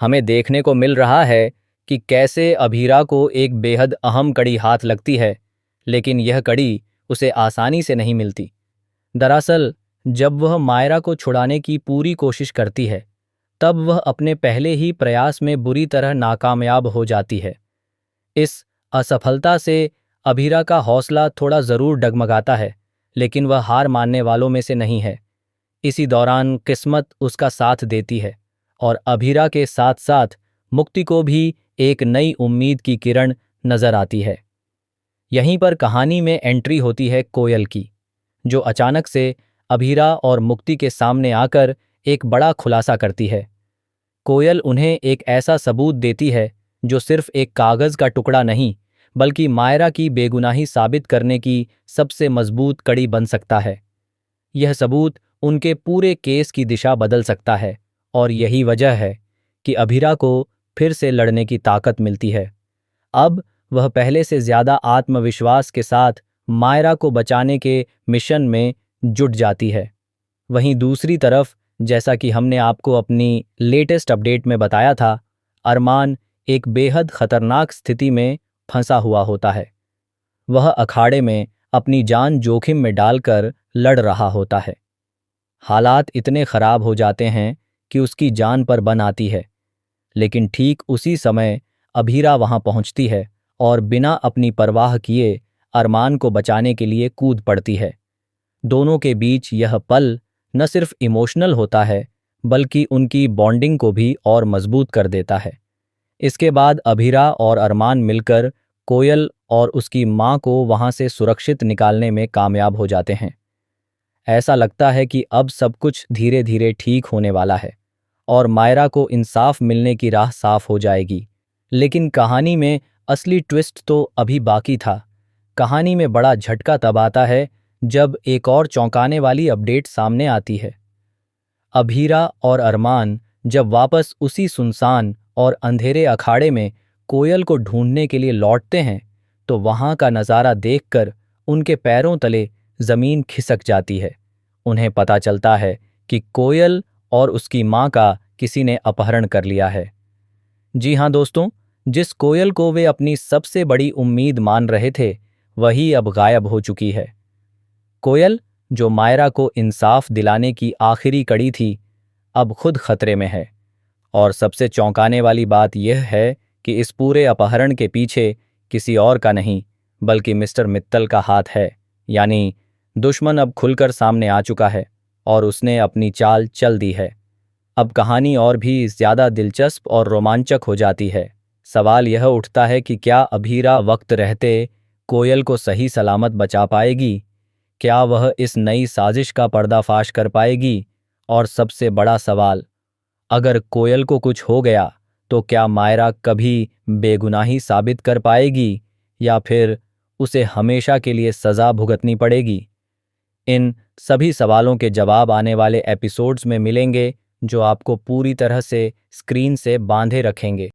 हमें देखने को मिल रहा है कि कैसे अभीरा को एक बेहद अहम कड़ी हाथ लगती है, लेकिन यह कड़ी उसे आसानी से नहीं मिलती। दरअसल, जब वह मायरा को छुड़ाने की पूरी कोशिश करती है, तब वह अपने पहले ही प्रयास में बुरी तरह नाकामयाब हो जाती है। इस असफलता से अभीरा का हौसला थोड़ा जरूर डगमगाता है, लेकिन वह हार मानने वालों में से नहीं है। इसी दौरान किस्मत उसका साथ देती है और अभीरा के साथ साथ मुक्ति को भी एक नई उम्मीद की किरण नजर आती है। यहीं पर कहानी में एंट्री होती है कोयल की, जो अचानक से अभीरा और मुक्ति के सामने आकर एक बड़ा खुलासा करती है। कोयल उन्हें एक ऐसा सबूत देती है जो सिर्फ एक कागज का टुकड़ा नहीं, बल्कि मायरा की बेगुनाही साबित करने की सबसे मजबूत कड़ी बन सकता है। यह सबूत उनके पूरे केस की दिशा बदल सकता है और यही वजह है कि अभीरा को फिर से लड़ने की ताकत मिलती है। अब वह पहले से ज्यादा आत्मविश्वास के साथ मायरा को बचाने के मिशन में जुट जाती है। वहीं दूसरी तरफ, जैसा कि हमने आपको अपनी लेटेस्ट अपडेट में बताया था, अरमान एक बेहद खतरनाक स्थिति में फंसा हुआ होता है। वह अखाड़े में अपनी जान जोखिम में डालकर लड़ रहा होता है। हालात इतने खराब हो जाते हैं कि उसकी जान पर बन आती है, लेकिन ठीक उसी समय अभीरा वहां पहुंचती है और बिना अपनी परवाह किए अरमान को बचाने के लिए कूद पड़ती है। दोनों के बीच यह पल न सिर्फ इमोशनल होता है, बल्कि उनकी बॉन्डिंग को भी और मजबूत कर देता है। इसके बाद अभीरा और अरमान मिलकर कोयल और उसकी मां को वहां से सुरक्षित निकालने में कामयाब हो जाते हैं। ऐसा लगता है कि अब सब कुछ धीरे धीरे ठीक होने वाला है और मायरा को इंसाफ मिलने की राह साफ हो जाएगी। लेकिन कहानी में असली ट्विस्ट तो अभी बाकी था। कहानी में बड़ा झटका तब आता है जब एक और चौंकाने वाली अपडेट सामने आती है। अभीरा और अरमान जब वापस उसी सुनसान और अंधेरे अखाड़े में कोयल को ढूंढने के लिए लौटते हैं, तो वहां का नज़ारा देखकर उनके पैरों तले जमीन खिसक जाती है। उन्हें पता चलता है कि कोयल और उसकी मां का किसी ने अपहरण कर लिया है। जी हाँ दोस्तों, जिस कोयल को वे अपनी सबसे बड़ी उम्मीद मान रहे थे, वही अब गायब हो चुकी है। कोयल, जो मायरा को इंसाफ दिलाने की आखिरी कड़ी थी, अब खुद खतरे में है। और सबसे चौंकाने वाली बात यह है कि इस पूरे अपहरण के पीछे किसी और का नहीं, बल्कि मिस्टर मित्तल का हाथ है। यानी दुश्मन अब खुलकर सामने आ चुका है और उसने अपनी चाल चल दी है। अब कहानी और भी ज्यादा दिलचस्प और रोमांचक हो जाती है। सवाल यह उठता है कि क्या अभीरा वक्त रहते कोयल को सही सलामत बचा पाएगी? क्या वह इस नई साजिश का पर्दाफाश कर पाएगी? और सबसे बड़ा सवाल, अगर कोयल को कुछ हो गया तो क्या मायरा कभी बेगुनाही साबित कर पाएगी या फिर उसे हमेशा के लिए सजा भुगतनी पड़ेगी? इन सभी सवालों के जवाब आने वाले एपिसोड्स में मिलेंगे, जो आपको पूरी तरह से स्क्रीन से बांधे रखेंगे।